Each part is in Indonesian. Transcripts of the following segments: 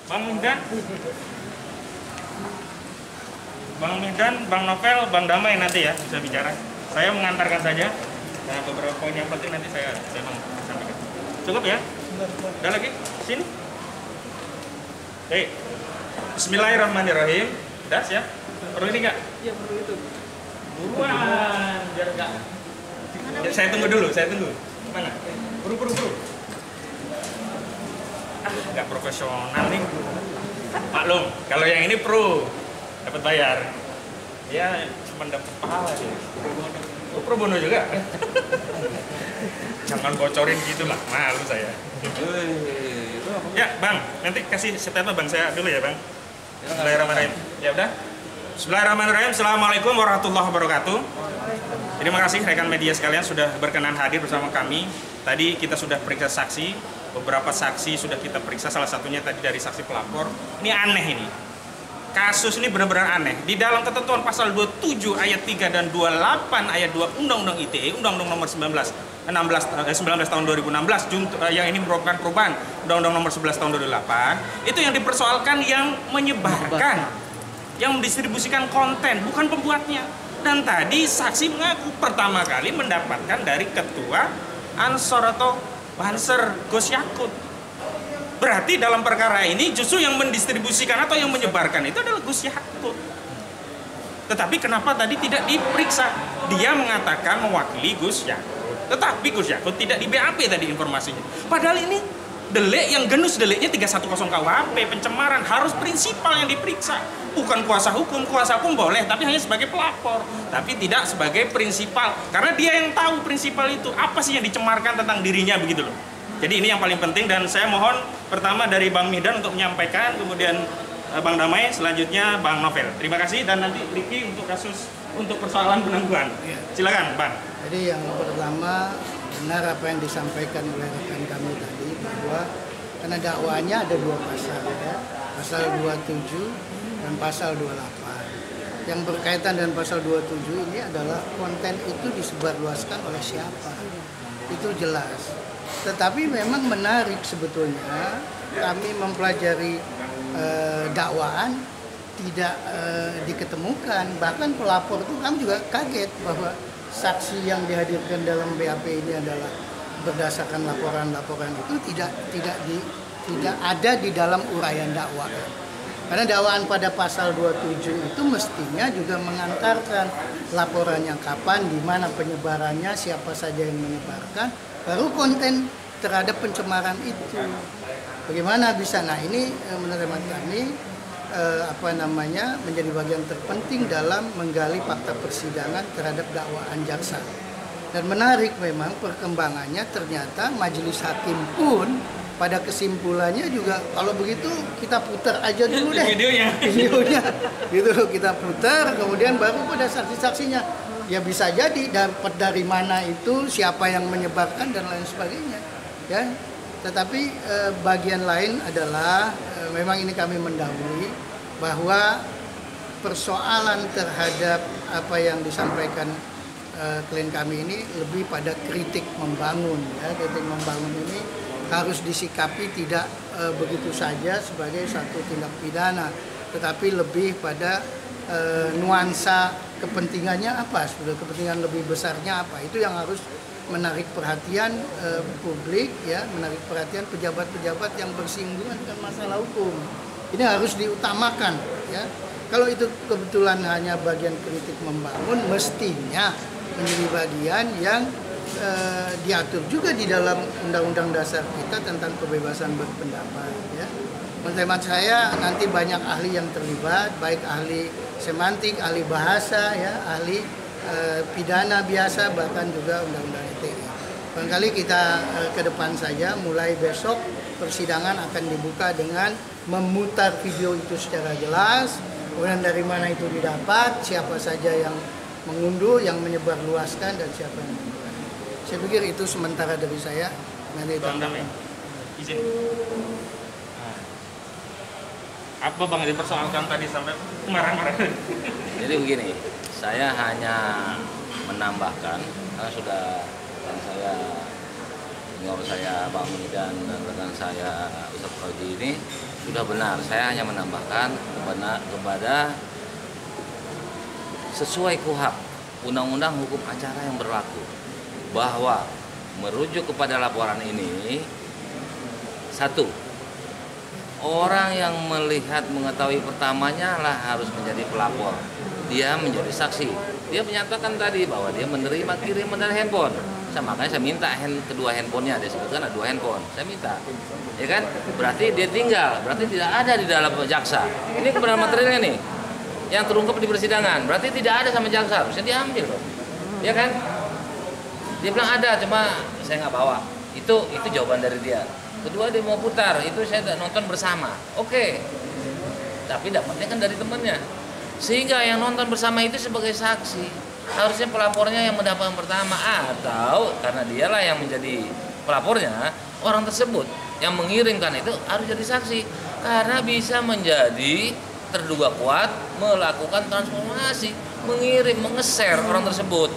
Bang Mihdan, Bang Novel, Bang Damai nanti ya bisa bicara. Saya mengantarkan saja. Nah, beberapa poin yang penting nanti saya sampaikan. Cukup ya? Ada lagi? Sini. Baik. Bismillahirrahmanirrahim. Udah siap? Perlu ini nggak? Iya, perlu itu. Buruan, biar nggak. Ya, saya tunggu dulu, saya tunggu. Mana? Buru. Nggak profesional nih. Maklum, kalau yang ini pro, dapat bayar. Ya, cuma dapat pahala sih. Pro bono juga. Jangan bocorin gitulah, malu saya. Ya, Bang, nanti kasih statement Bang saya dulu ya, Bang. Bismillahirrahmanirrahim. Ya udah. Bismillahirrahmanirrahim. Assalamualaikum warahmatullahi wabarakatuh. Terima kasih rekan media sekalian sudah berkenan hadir bersama kami. Tadi kita sudah periksa saksi, beberapa saksi sudah kita periksa, salah satunya tadi dari saksi pelapor. Ini aneh ini. Kasus ini benar-benar aneh. Di dalam ketentuan pasal 27 ayat 3 dan 28 ayat 2 Undang-Undang ITE, Undang-Undang nomor 19 tahun 2016 yang ini merupakan perubahan Undang-Undang nomor 11 tahun 2008, itu yang dipersoalkan yang menyebarkan, yang mendistribusikan konten, bukan pembuatnya. Dan tadi saksi mengaku pertama kali mendapatkan dari ketua Ansor atau Banser Gus Yakut. Berarti dalam perkara ini justru yang mendistribusikan atau yang menyebarkan itu adalah Gus Yakut. Tetapi kenapa tadi tidak diperiksa? Dia mengatakan mewakili Gus Yakut. Tetapi Gus Yakut tidak di BAP tadi informasinya. Padahal ini delik yang genus deliknya 310 KUHP, pencemaran, harus prinsipal yang diperiksa. Bukan kuasa hukum boleh, tapi hanya sebagai pelapor. Tapi tidak sebagai prinsipal. Karena dia yang tahu prinsipal itu, apa sih yang dicemarkan tentang dirinya begitu loh. Jadi ini yang paling penting dan saya mohon pertama dari Bang Mihdan untuk menyampaikan, kemudian Bang Damai, selanjutnya Bang Novel. Terima kasih dan nanti Riki untuk kasus untuk persoalan penangguhan. Silakan, Bang. Jadi yang pertama benar apa yang disampaikan oleh rekan kami tadi bahwa karena dakwaannya ada dua pasal ya, pasal 27 dan pasal 28. Yang berkaitan dengan pasal 27 ini adalah konten itu disebarluaskan oleh siapa. Itu jelas. Tetapi memang menarik sebetulnya kami mempelajari dakwaan tidak diketemukan, bahkan pelapor itu kami juga kaget bahwa saksi yang dihadirkan dalam BAP ini adalah berdasarkan laporan-laporan itu tidak ada di dalam uraian dakwaan. Karena dakwaan pada pasal 27 itu mestinya juga mengantarkan laporannya kapan, di mana penyebarannya, siapa saja yang menyebarkan, baru konten terhadap pencemaran itu. Bagaimana bisa? Nah ini menurut kami menjadi bagian terpenting dalam menggali fakta persidangan terhadap dakwaan jaksa. Dan menarik memang perkembangannya, ternyata majelis hakim pun pada kesimpulannya juga kalau begitu kita putar aja dulu deh videonya gitu loh, kita putar kemudian baru pada saksi-saksinya ya bisa jadi dapat dari mana itu, siapa yang menyebarkan dan lain sebagainya ya. Tetapi bagian lain adalah memang ini kami mendahului bahwa persoalan terhadap apa yang disampaikan klien kami ini lebih pada kritik membangun ya. Kritik membangun ini harus disikapi tidak begitu saja sebagai satu tindak pidana, tetapi lebih pada nuansa kepentingannya apa, sebetulnya kepentingan lebih besarnya apa, itu yang harus menarik perhatian publik ya, menarik perhatian pejabat-pejabat yang bersinggungan dengan masalah hukum. Ini harus diutamakan ya. Kalau itu kebetulan hanya bagian kritik membangun, mestinya menjadi bagian yang diatur juga di dalam Undang-Undang Dasar kita tentang kebebasan berpendapat ya. Menurut hemat saya nanti banyak ahli yang terlibat, baik ahli semantik, ahli bahasa ya, ahli pidana biasa, bahkan juga Undang-Undang ITE. Barangkali kita ke depan saja, mulai besok persidangan akan dibuka dengan memutar video itu secara jelas, kemudian dari mana itu didapat, siapa saja yang mengunduh, yang menyebarluaskan, dan siapa yang menyebar. Saya pikir itu sementara dari saya. Nanti Bang Damai, izin. Apa Bang dipersoalkan tadi sampai marah-marah? Jadi begini, saya hanya menambahkan karena sudah rekan saya, senior saya Bang Mihdan dan rekan saya Ustaz Fauzi ini sudah benar. Saya hanya menambahkan kepada sesuai KUHP, Undang-Undang Hukum Acara yang berlaku, bahwa merujuk kepada laporan ini, satu, orang yang melihat mengetahui pertamanya lah harus menjadi pelapor. Dia menjadi saksi. Dia menyatakan tadi bahwa dia menerima kiriman dari handphone. Makanya saya minta kedua handphonenya, dia sebutkan ada 2 handphone. Saya minta, ya kan? Berarti dia tinggal, berarti tidak ada di dalam jaksa. Ini kebenaran materialnya nih, yang terungkap di persidangan. Berarti tidak ada sama jaksa, harusnya diambil loh, ya kan? Dia bilang ada, cuma saya nggak bawa. Itu jawaban dari dia. Kedua, dia mau putar, itu saya nonton bersama. Oke, tapi dapatnya kan dari temannya. Sehingga yang nonton bersama itu sebagai saksi. Harusnya pelapornya yang mendapat yang pertama, atau karena dialah yang menjadi pelapornya, orang tersebut yang mengirimkan itu harus jadi saksi. Karena bisa menjadi terduga kuat melakukan transformasi, mengirim, mengeser orang tersebut.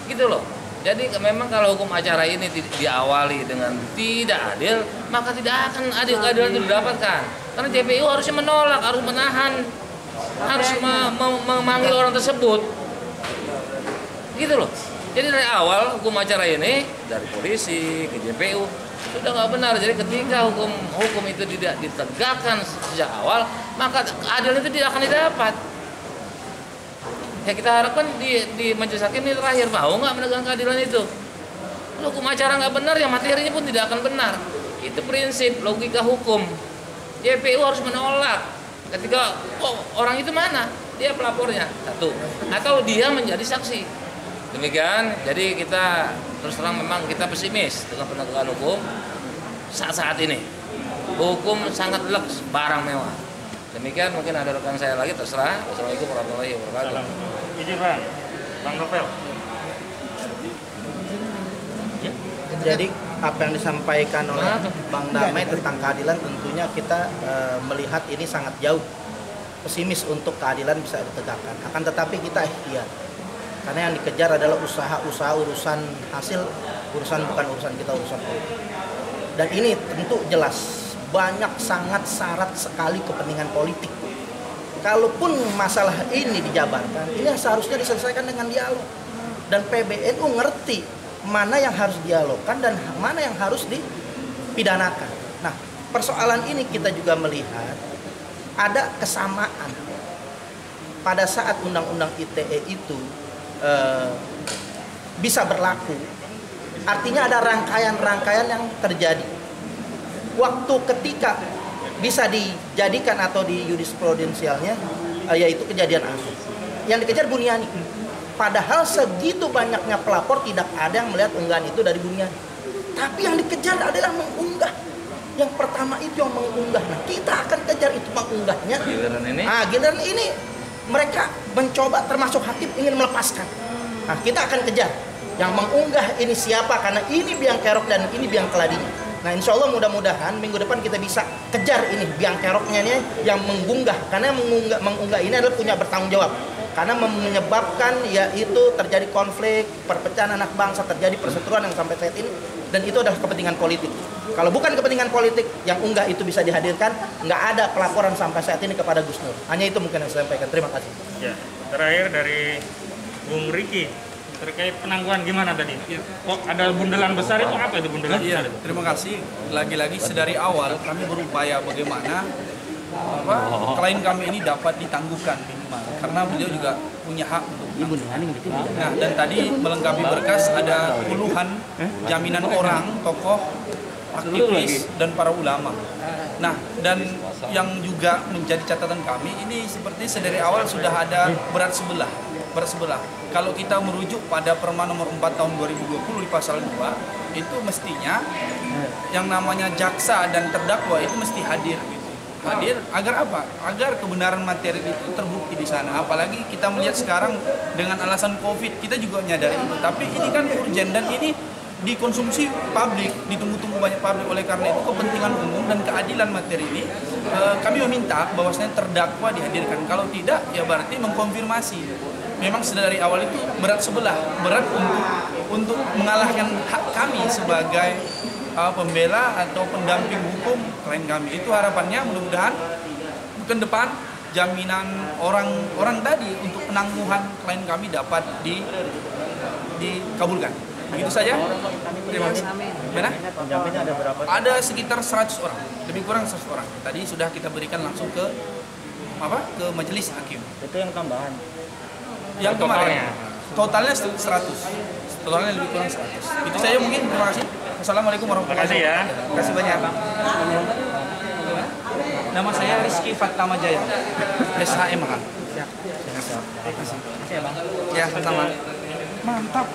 Gitu loh. Jadi memang kalau hukum acara ini diawali dengan tidak adil, maka tidak akan keadilan itu didapatkan. Karena JPU harusnya menolak, harus menahan, harus memanggil orang tersebut. Gitu loh. Jadi dari awal hukum acara ini dari polisi ke JPU sudah nggak benar. Jadi ketika hukum itu tidak ditegakkan sejak awal, maka keadilan itu tidak akan didapat. Ya kita harapkan di majelis hakim ini terakhir mau nggak menegakkan keadilan itu. Kalau hukum acara nggak benar, ya materinya pun tidak akan benar. Itu prinsip logika hukum. JPU harus menolak. Ketika orang itu mana? Dia pelapornya, satu, atau dia menjadi saksi. Demikian, jadi kita terus terang memang kita pesimis dengan penegakan hukum saat ini. Hukum sangat leks, barang mewah. Demikian, mungkin ada rekan saya lagi, terserah. Wassalamualaikum warahmatullahi wabarakatuh. Izin Bang Novel. Jadi apa yang disampaikan oleh Bang Damai tentang keadilan, tentunya kita melihat ini sangat jauh, pesimis untuk keadilan bisa ditegakkan. Akan tetapi kita ikhtiar. Karena yang dikejar adalah usaha urusan hasil, bukan urusan kita, urusan politik. Dan ini tentu jelas banyak sangat syarat sekali kepentingan politik. Kalaupun masalah ini dijabarkan, ini seharusnya diselesaikan dengan dialog. Dan PBNU ngerti mana yang harus dialogkan dan mana yang harus dipidanakan. Nah, persoalan ini kita juga melihat ada kesamaan pada saat Undang-Undang ITE itu bisa berlaku, artinya ada rangkaian-rangkaian yang terjadi. Waktu ketika bisa dijadikan atau di jurisprudensialnya, yaitu kejadian Ahok yang dikejar Buniani. Padahal segitu banyaknya pelapor tidak ada yang melihat unggahan itu dari Buniani. Tapi yang dikejar adalah mengunggah. Yang pertama itu yang mengunggah. Nah, kita akan kejar itu mengunggahnya. Giliran ini mereka mencoba, termasuk hakim, ingin melepaskan. Nah, kita akan kejar yang mengunggah ini siapa, karena ini biang kerok dan ini biang keladinya. Nah, insya Allah mudah-mudahan minggu depan kita bisa kejar ini biang keroknya nih yang mengunggah, karena mengunggah ini adalah punya bertanggung jawab, karena menyebabkan yaitu terjadi konflik, perpecahan anak bangsa, terjadi perseteruan yang sampai saat ini, dan itu adalah kepentingan politik. Kalau bukan kepentingan politik, yang unggah itu bisa dihadirkan, nggak ada pelaporan sampai saat ini kepada Gus Nur. Hanya itu mungkin yang saya sampaikan. Terima kasih. Ya, terakhir dari Bung Riki terkait penangguhan gimana tadi? Kok ada bundelan besar itu apa itu bundelan besar itu? Terima kasih. Lagi-lagi sedari awal kami berupaya bagaimana klien kami ini dapat ditangguhkan minimal, karena beliau juga punya hak untuk Nah, dan tadi melengkapi berkas ada puluhan jaminan orang, tokoh, aktivis, dan para ulama. Nah, dan yang juga menjadi catatan kami ini seperti sedari awal sudah ada berat sebelah. Kalau kita merujuk pada Perma nomor 4 tahun 2020 di pasal 2, itu mestinya yang namanya jaksa dan terdakwa itu mesti hadir gitu. Hadir agar apa? Agar kebenaran materi itu terbukti di sana. Apalagi kita melihat sekarang dengan alasan Covid, kita juga menyadari itu. Tapi ini kan urgent dan ini dikonsumsi publik, ditunggu-tunggu banyak publik. Oleh karena itu kepentingan umum dan keadilan materi ini kami meminta bahwasanya terdakwa dihadirkan. Kalau tidak, ya berarti mengkonfirmasi. Memang sedari awal itu berat sebelah, berat untuk mengalahkan hak kami sebagai pembela atau pendamping hukum klien kami. Itu harapannya mudah-mudahan bukan depan jaminan orang tadi untuk penangguhan klien kami dapat dikabulkan. Begitu saja. Terima kasih. Mana? Pendampingnya ada berapa? Ada sekitar 100 orang, lebih kurang 100 orang. Tadi sudah kita berikan langsung ke majelis hakim. Itu yang tambahan. Yang kemarin totalnya 100. Totalnya lebih kurang 100. Itu saja mungkin. Terima kasih. Assalamualaikum warahmatullahi wabarakatuh. Terima kasih ya. Terima kasih banyak. Nama saya Rizky Fatama Jaya, SHMH. Siap. Terima kasih. Ya, Bang. Ya, sama. Mantap.